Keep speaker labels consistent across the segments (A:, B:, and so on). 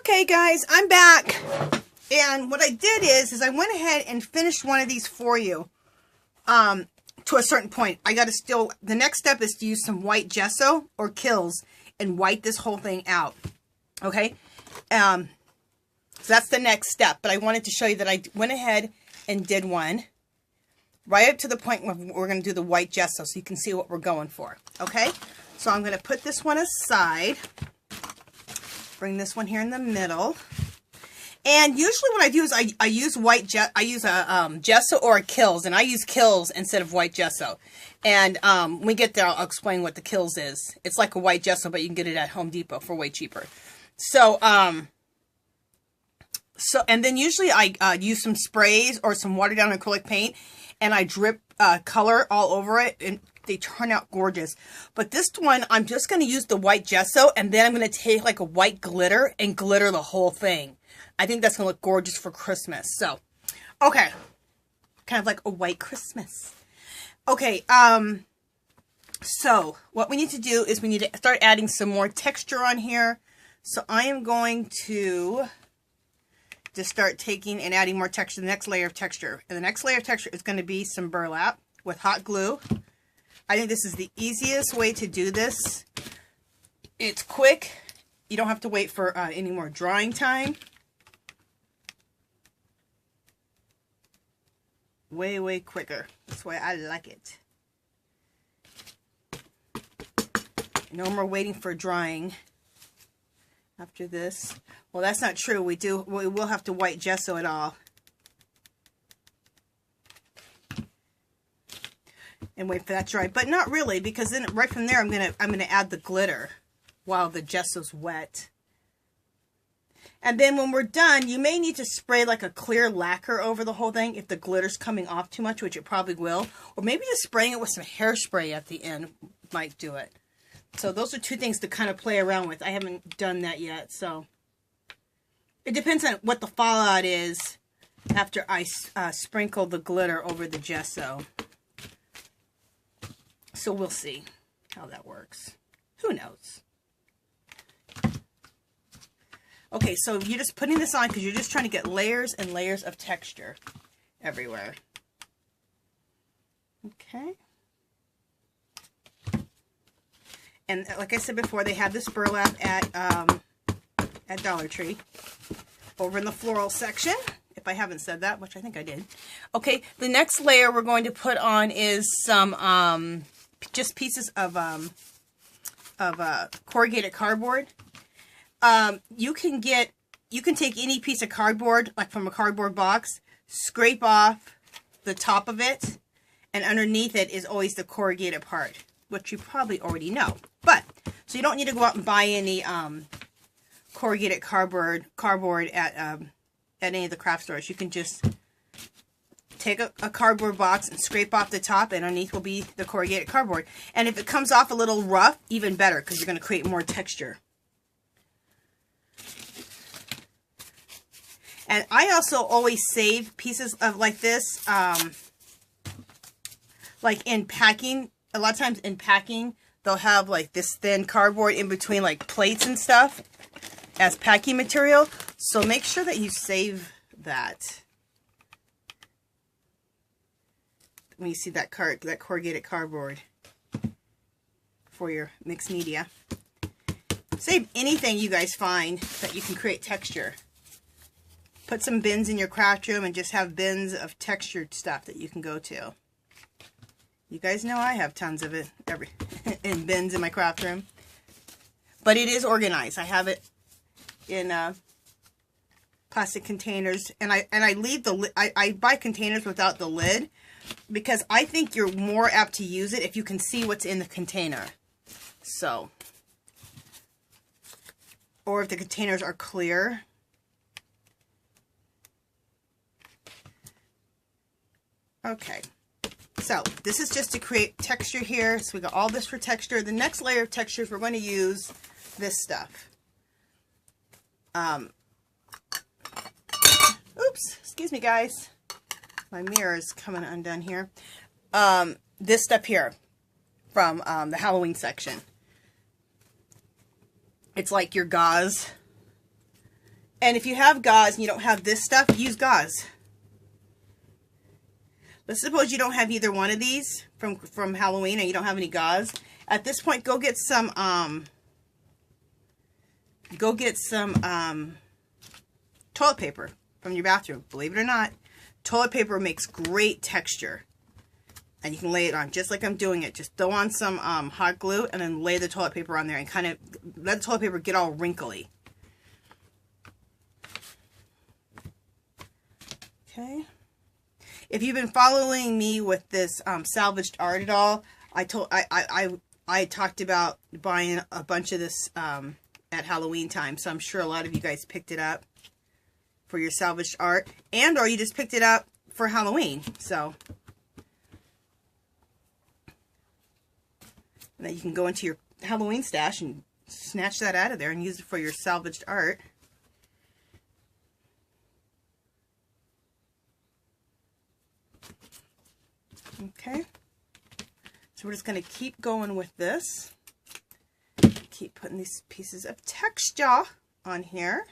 A: Okay guys, I'm back. And what I did is I went ahead and finished one of these for you. To a certain point. I got to still, the next step is to use some white gesso or Kills and white this whole thing out. Okay? So that's the next step. But I wanted to show you that I went ahead and did one right up to the point where we're going to do the white gesso so you can see what we're going for. Okay? So I'm going to put this one aside. Bring this one here in the middle. And usually what I do is I use a gesso or a Kills, and I use Kills instead of white gesso. And when we get there, I'll explain what the Kills is. It's like a white gesso, but you can get it at Home Depot for way cheaper. So, and then usually I use some sprays or some watered down acrylic paint, and I drip color all over it, and they turn out gorgeous. But this one, I'm just going to use the white gesso, and then I'm going to take like a white glitter and glitter the whole thing. I think that's going to look gorgeous for Christmas. So, okay. Kind of like a white Christmas. Okay, so what we need to do is we need to start adding some more texture on here. So I am going to just start taking and adding more texture, the next layer of texture. And the next layer of texture is going to be some burlap with hot glue. I think this is the easiest way to do this. It's quick. You don't have to wait for any more drying time. Way, way quicker. That's why I like it. No more waiting for drying after this. Well, that's not true. We will have to white gesso it all. And wait for that to dry. But not really, because then right from there I'm gonna add the glitter while the gesso's wet. And then when we're done, you may need to spray like a clear lacquer over the whole thing if the glitter's coming off too much, which it probably will. Or maybe just spraying it with some hairspray at the end might do it. So those are two things to kind of play around with. I haven't done that yet, so. It depends on what the fallout is after I sprinkle the glitter over the gesso. So we'll see how that works. Who knows? Okay, so you're just putting this on because you're just trying to get layers and layers of texture everywhere. Okay. And like I said before, they have this burlap at Dollar Tree over in the floral section, if I haven't said that, which I think I did. Okay, the next layer we're going to put on is some just pieces of corrugated cardboard. You can take any piece of cardboard, like from a cardboard box, scrape off the top of it, and underneath it is always the corrugated part, which you probably already know. But, so you don't need to go out and buy any corrugated cardboard at any of the craft stores. You can just take a cardboard box and scrape off the top, and underneath will be the corrugated cardboard. And if it comes off a little rough, even better, because you're going to create more texture. And I also always save pieces of like this, like in packing. A lot of times in packing, they'll have like this thin cardboard in between like plates and stuff as packing material. So make sure that you save that. When you see that corrugated cardboard for your mixed media. Save anything you guys find that you can create texture. Put some bins in your craft room and just have bins of textured stuff that you can go to. You guys know I have tons of it in bins in my craft room. But it is organized. I have it in plastic containers, and I leave the I buy containers without the lid because I think you're more apt to use it if you can see what's in the container. So, or if the containers are clear. Okay, so this is just to create texture here. So we got all this for texture. The next layer of textures, we're going to use this stuff. Oops, excuse me guys. My mirror is coming undone here. This stuff here from the Halloween section. It's like your gauze And if you have gauze and you don't have this stuff, use gauze. Let's suppose you don't have either one of these from Halloween and you don't have any gauze. At this point, go get some toilet paper from your bathroom. Believe it or not, toilet paper makes great texture. And you can lay it on just like I'm doing it. Just throw on some hot glue and then lay the toilet paper on there and kind of let the toilet paper get all wrinkly. Okay. If you've been following me with this salvaged art at all, I talked about buying a bunch of this at Halloween time, so I'm sure a lot of you guys picked it up for your salvaged art, and or you just picked it up for Halloween. So and then you can go into your Halloween stash and snatch that out of there and use it for your salvaged art. Okay, so we're just going to keep going with this. Keep putting these pieces of texture on here.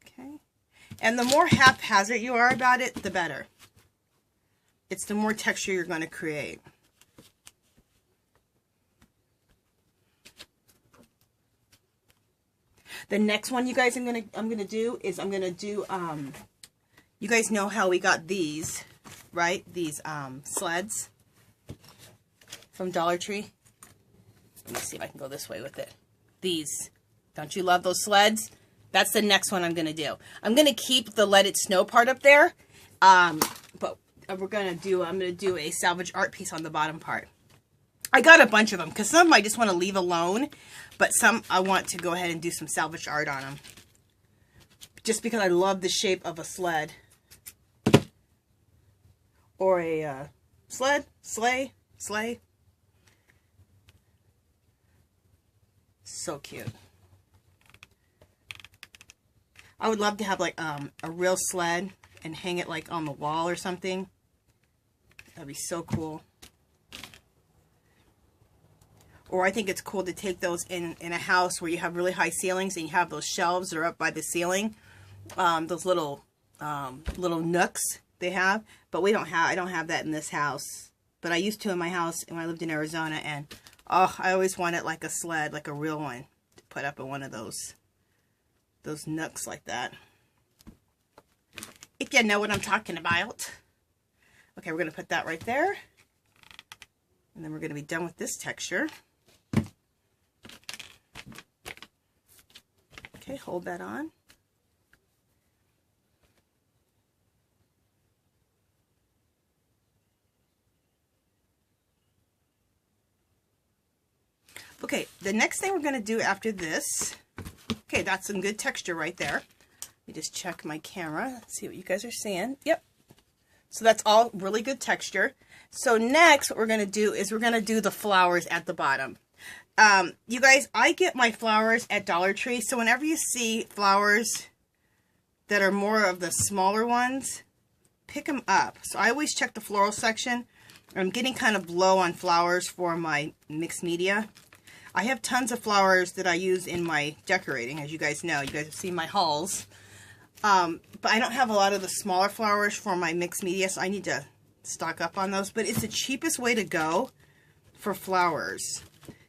A: Okay, and the more haphazard you are about it, the better. It's the more texture you're going to create. The next one, you guys, I'm gonna do, you guys know how we got these, right? These sleds from Dollar Tree. Let me see if I can go this way with it. These, don't you love those sleds? That's the next one I'm gonna do. I'm gonna keep the Let It Snow part up there, but I'm gonna do a salvage art piece on the bottom part. I got a bunch of them because some I just want to leave alone, but some I want to go ahead and do some salvage art on them. Just because I love the shape of a sled. Or a sleigh. So cute. I would love to have like a real sled and hang it like on the wall or something. That'd be so cool. Or I think it's cool to take those in a house where you have really high ceilings and you have those shelves that are up by the ceiling. Those little nooks they have. But I don't have that in this house. But I used to in my house when I lived in Arizona. And oh, I always wanted like a sled, like a real one, to put up in one of those nooks like that. If you know what I'm talking about. Okay, we're going to put that right there. And then we're going to be done with this texture. Okay, hold that on. Okay, the next thing we're going to do after this, okay, that's some good texture right there. Let me just check my camera, see what you guys are seeing. Yep. So that's all really good texture. So next what we're going to do is we're going to do the flowers at the bottom. You guys, I get my flowers at Dollar Tree, so whenever you see flowers that are more of the smaller ones, pick them up. So I always check the floral section. I'm getting kind of low on flowers for my mixed media. I have tons of flowers that I use in my decorating, as you guys know. You guys have seen my hauls. But I don't have a lot of the smaller flowers for my mixed media, so I need to stock up on those. But it's the cheapest way to go for flowers.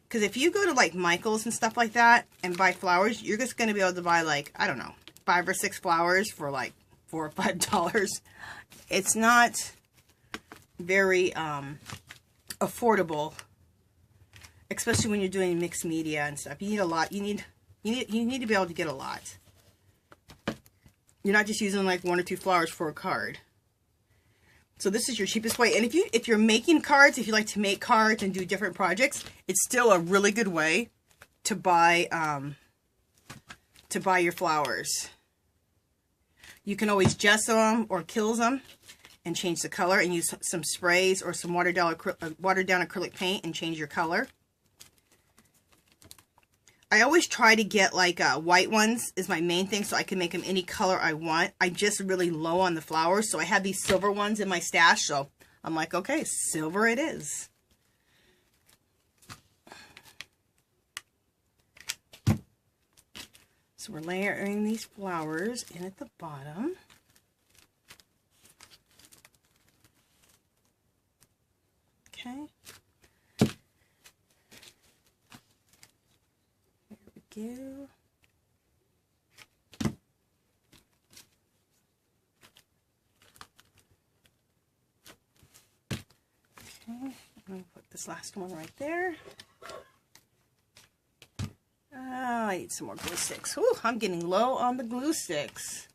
A: Because if you go to like Michael's and stuff like that and buy flowers, you're just going to be able to buy like, I don't know, 5 or 6 flowers for like $4 or $5. It's not very affordable, especially when you're doing mixed media and stuff. You need a lot. You need to be able to get a lot. You're not just using like 1 or 2 flowers for a card. So this is your cheapest way. And if you're making cards, if you like to make cards and do different projects, it's still a really good way to buy your flowers. You can always gesso them or kills them and change the color and use some sprays or some watered down acrylic paint and change your color. I always try to get like white ones is my main thing so I can make them any color I want. I'm just really low on the flowers, so I have these silver ones in my stash, so I'm like, okay, silver it is. So we're layering these flowers in at the bottom. Okay. There we go. Okay, I'm going to put this last one right there. I need some more glue sticks. Ooh, I'm getting low on the glue sticks.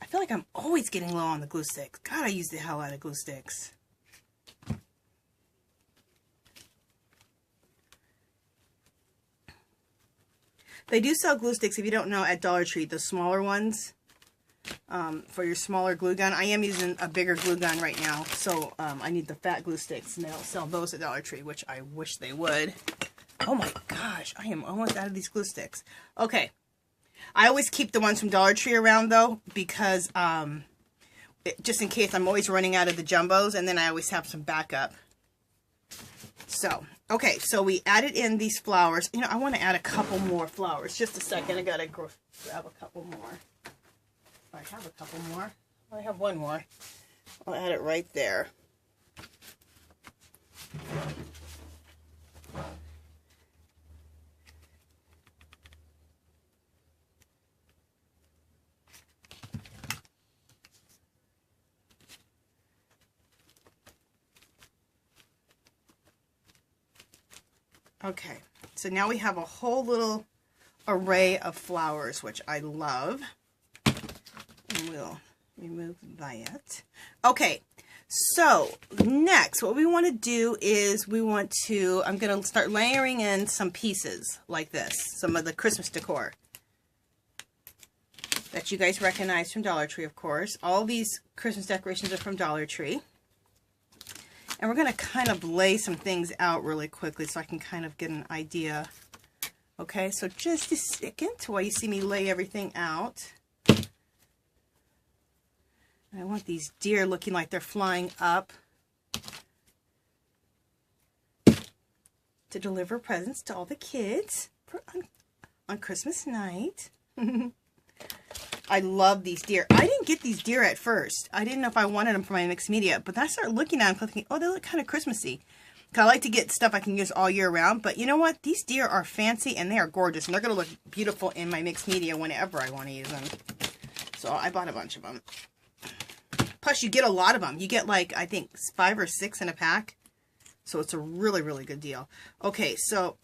A: I feel like I'm always getting low on the glue sticks. God, I use the hell out of glue sticks. They do sell glue sticks, if you don't know, at Dollar Tree, the smaller ones. For your smaller glue gun. I am using a bigger glue gun right now, so I need the fat glue sticks, and they don't sell those at Dollar Tree, which I wish they would. Oh my gosh, I am almost out of these glue sticks. Okay, I always keep the ones from Dollar Tree around though, because just in case I'm always running out of the jumbos, and then I always have some backup. So, okay, so we added in these flowers. You know, I want to add a couple more flowers. Just a second, I gotta grab a couple more. I have a couple more. I have one more. I'll add it right there. Okay, so now we have a whole little array of flowers, which I love. And we'll remove that. Okay, so next what we want to do is I'm going to start layering in some pieces like this, some of the Christmas decor that you guys recognize from Dollar Tree, of course. All these Christmas decorations are from Dollar Tree. And we're going to kind of lay some things out really quickly so I can kind of get an idea. Okay, so just a second while you see me lay everything out. I want these deer looking like they're flying up to deliver presents to all the kids on Christmas night. I love these deer. I didn't get these deer at first. I didn't know if I wanted them for my mixed media, but then I started looking at them thinking, oh, they look kind of Christmassy. Because I like to get stuff I can use all year round, but you know what? These deer are fancy and they are gorgeous, and they're going to look beautiful in my mixed media whenever I want to use them. So I bought a bunch of them. Plus, you get a lot of them. You get like, I think, 5 or 6 in a pack. So it's a really, really good deal. Okay, so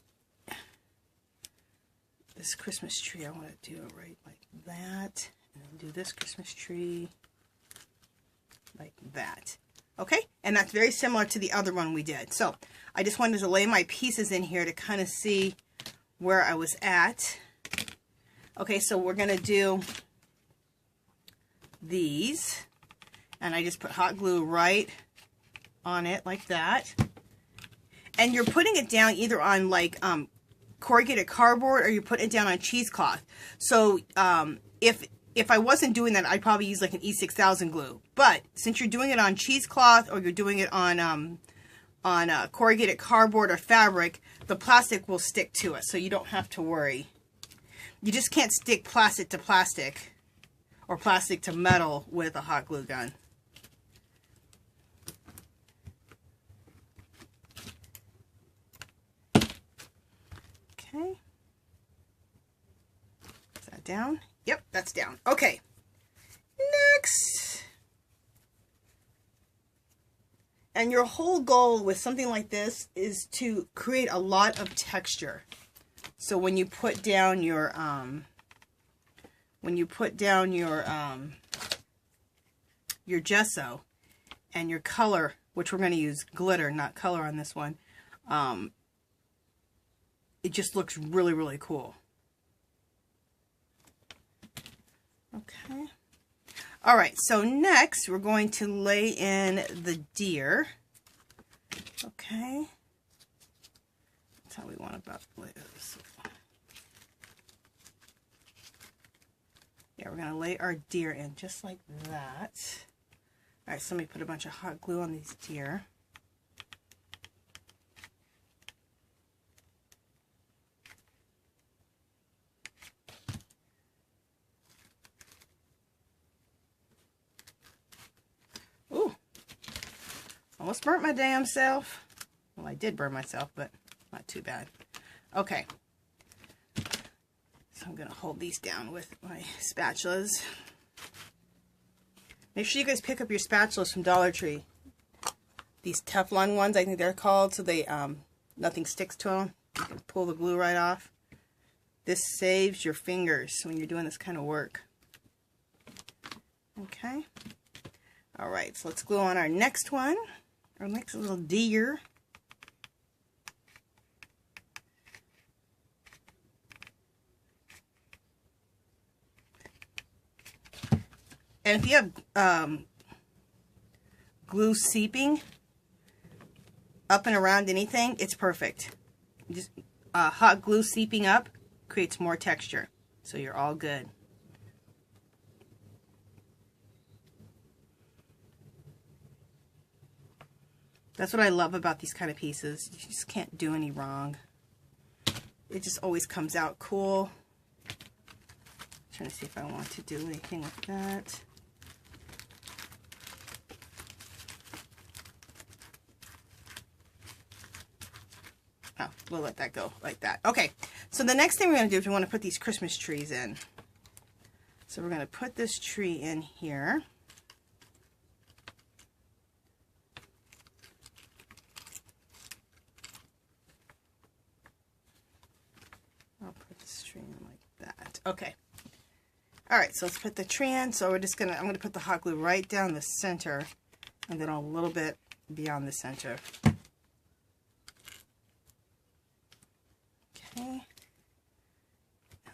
A: this Christmas tree, I want to do it right like that. And do this Christmas tree like that. Okay, and that's very similar to the other one we did. So I just wanted to lay my pieces in here to kind of see where I was at. Okay, so we're going to do these. And I just put hot glue right on it like that. And you're putting it down either on like corrugated cardboard, or you put it down on cheesecloth. So if I wasn't doing that, I'd probably use like an E6000 glue. But since you're doing it on cheesecloth, or you're doing it on corrugated cardboard or fabric, the plastic will stick to it, so you don't have to worry. You just can't stick plastic to plastic or plastic to metal with a hot glue gun. Okay. Is that down? Yep, that's down. Okay. Next. And your whole goal with something like this is to create a lot of texture. So when you put down your your gesso and your color, which we're going to use glitter, not color on this one, it just looks really, really cool. Okay. All right, so next we're going to lay in the deer. Okay. That's how we want to lay this. Yeah, we're going to lay our deer in just like that. All right, so let me put a bunch of hot glue on these deer. Ooh, almost burnt my damn self. Well, I did burn myself, but not too bad. Okay, so I'm going to hold these down with my spatulas. Make sure you guys pick up your spatulas from Dollar Tree. These Teflon ones, I think they're called, so they nothing sticks to them. You can pull the glue right off. This saves your fingers when you're doing this kind of work. Okay. All right, so let's glue on our next one, our next little deer. And if you have glue seeping up and around anything, it's perfect. Just hot glue seeping up creates more texture, so you're all good. That's what I love about these kind of pieces. You just can't do any wrong. It just always comes out cool. I'm trying to see if I want to do anything with that. Oh, we'll let that go like that. Okay, so the next thing we're going to do is we want to put these Christmas trees in. So we're going to put this tree in here. I'll put this tree in like that. Okay. All right, so let's put the tree in. So we're just going to, I'm going to put the hot glue right down the center and then a little bit beyond the center. Okay,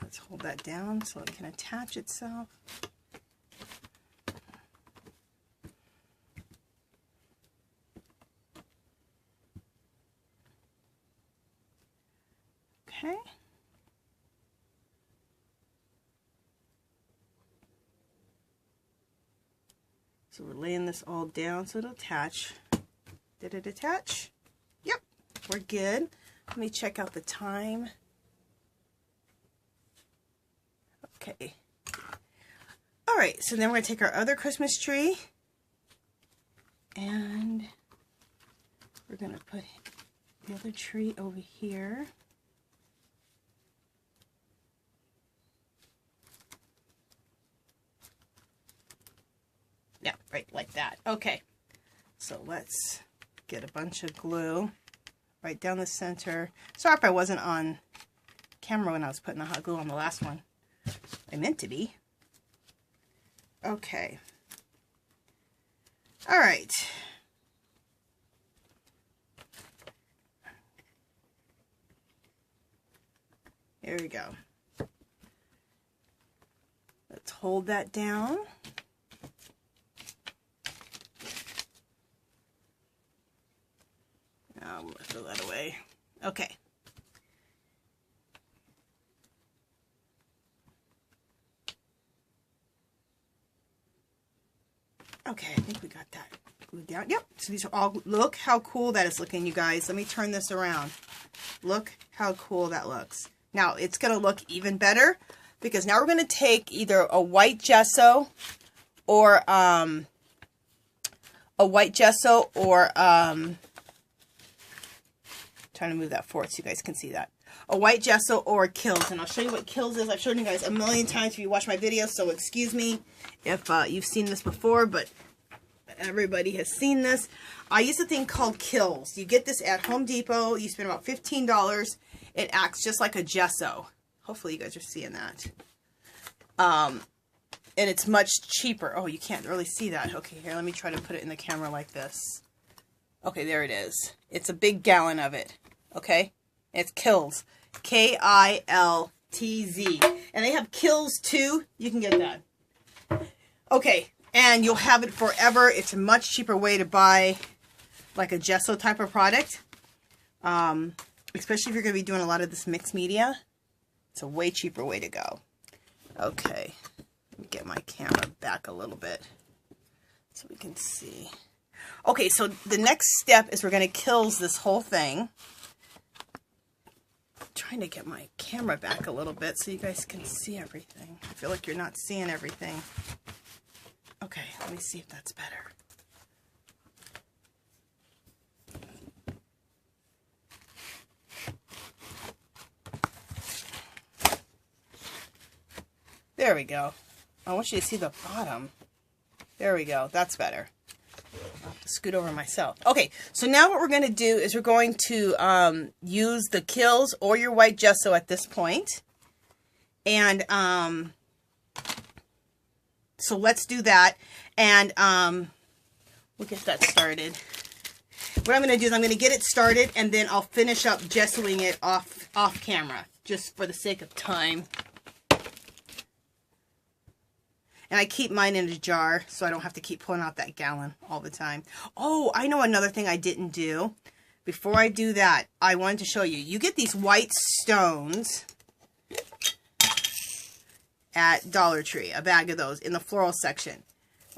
A: let's hold that down so it can attach itself. Okay. So we're laying this all down so it'll attach. Did it attach? Yep, we're good. Let me check out the time. Okay. All right, so then we're going to take our other Christmas tree and we're going to put the other tree over here. Yeah, right like that. Okay, so let's get a bunch of glue right down the center. Sorry if I wasn't on camera when I was putting the hot glue on the last one. I meant to be. Okay. All right. There we go. Let's hold that down. I'm going to throw that away. Okay. Okay, I think we got that glued down. Yep, so these are all, look how cool that is looking, you guys. Let me turn this around. Look how cool that looks. Now, it's going to look even better because now we're going to take either a white gesso or, trying to move that forward so you guys can see that. A white gesso or Kills, and I'll show you what Kills is. I've shown you guys a million times if you watch my videos, so excuse me if you've seen this before, but everybody has seen this. I use a thing called Kills. You get this at Home Depot. You spend about $15. It acts just like a gesso. Hopefully you guys are seeing that. And it's much cheaper. Oh, you can't really see that. Okay, here, let me try to put it in the camera like this. Okay, there it is. It's a big gallon of it. Okay? It's Kills. K-I-L-T-Z. And they have Kills too. You can get that. Okay, and you'll have it forever. It's a much cheaper way to buy like a gesso type of product. Especially if you're going to be doing a lot of this mixed media. It's a way cheaper way to go. Okay. Let me get my camera back a little bit so we can see. Okay, so the next step is we're going to kills this whole thing. I'm trying to get my camera back a little bit so you guys can see everything. I feel like you're not seeing everything. Okay, let me see if that's better. There we go. I want you to see the bottom. There we go. That's better. I'll have to scoot over myself. Okay, so now what we're going to do is we're going to use the kills or your white gesso at this point. And so let's do that. And we'll get that started. What I'm going to do is I'm going to get it started and then I'll finish up gessoing it off camera, just for the sake of time. And I keep mine in a jar so I don't have to keep pulling out that gallon all the time. Oh, I know another thing I didn't do. Before I do that, I wanted to show you. You get these white stones at Dollar Tree, a bag of those in the floral section.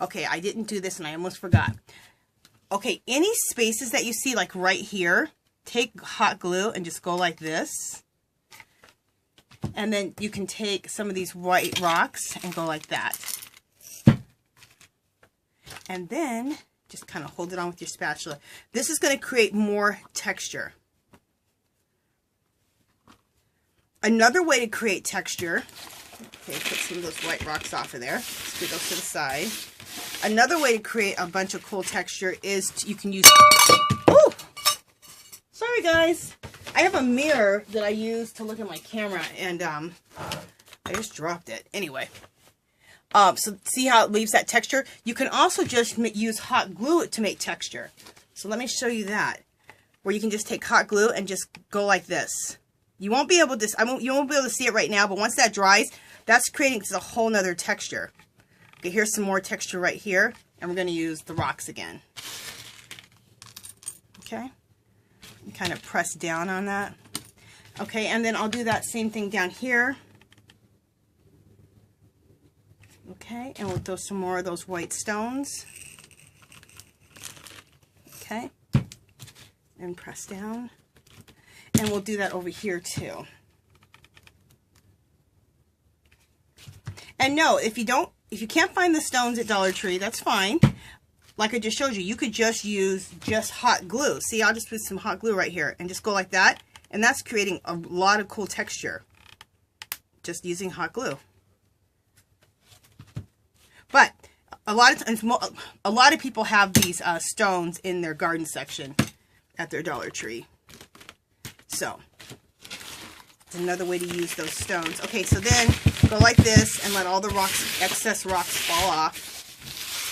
A: Okay, I didn't do this and I almost forgot. Okay, any spaces that you see like right here, take hot glue and just go like this. And then you can take some of these white rocks and go like that. And then just kind of hold it on with your spatula. This is going to create more texture. Another way to create texture, okay, put some of those white rocks off of there. Scoot those to the side. Another way to create a bunch of cool texture is you can use... Ooh! Sorry, guys. I have a mirror that I use to look at my camera, and I just dropped it. Anyway, so see how it leaves that texture? You can also just use hot glue to make texture. So let me show you that, where you can just take hot glue and just go like this. You won't be able to. You won't be able to see it right now, but once that dries, that's creating a whole nother texture. Okay, here's some more texture right here, and we're going to use the rocks again. Okay. Kind of press down on that. Okay, and then I'll do that same thing down here. Okay, and we'll throw some more of those white stones. Okay, and press down. And we'll do that over here too. And no, if you can't find the stones at Dollar Tree, that's fine. Like I just showed you, you could just use hot glue. See, I'll just put some hot glue right here and just go like that. And that's creating a lot of cool texture. Just using hot glue. But a lot of times, a lot of people have these stones in their garden section at their Dollar Tree. So, it's another way to use those stones. Okay, so then go like this and let all the rocks, excess rocks fall off.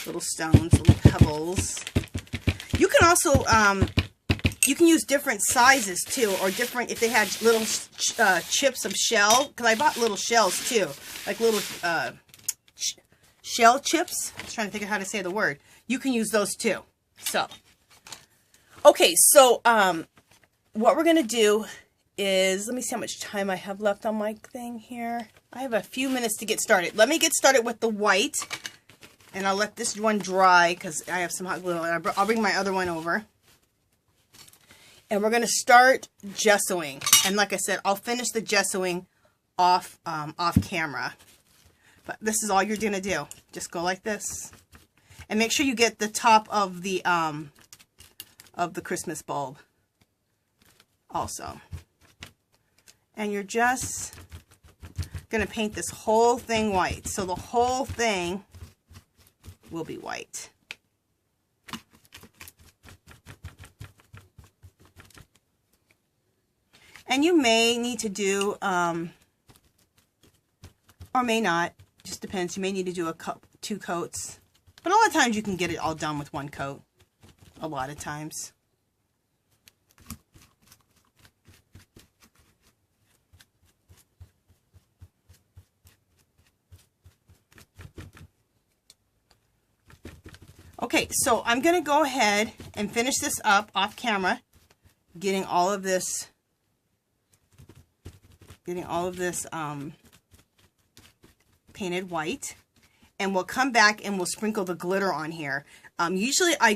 A: Little stones, little pebbles. You can also, you can use different sizes too, or different, if they had little chips of shell, because I bought little shells too, like little shell chips. I was trying to think of how to say the word. You can use those too. So, okay, so what we're going to do is, let me see how much time I have left on my thing here. I have a few minutes to get started. Let me get started with the white. And I'll let this one dry because I have some hot glue. And I'll bring my other one over. And we're going to start gessoing. And like I said, I'll finish the gessoing off camera. But this is all you're going to do. Just go like this. And make sure you get the top of the Christmas bulb also. And you're just going to paint this whole thing white. So the whole thing will be white. And you may need to do, or may not, just depends. You may need to do two coats. But a lot of times you can get it all done with one coat. A lot of times. Okay, so I'm going to go ahead and finish this up off camera, getting all of this painted white. and we'll come back and we'll sprinkle the glitter on here. Usually I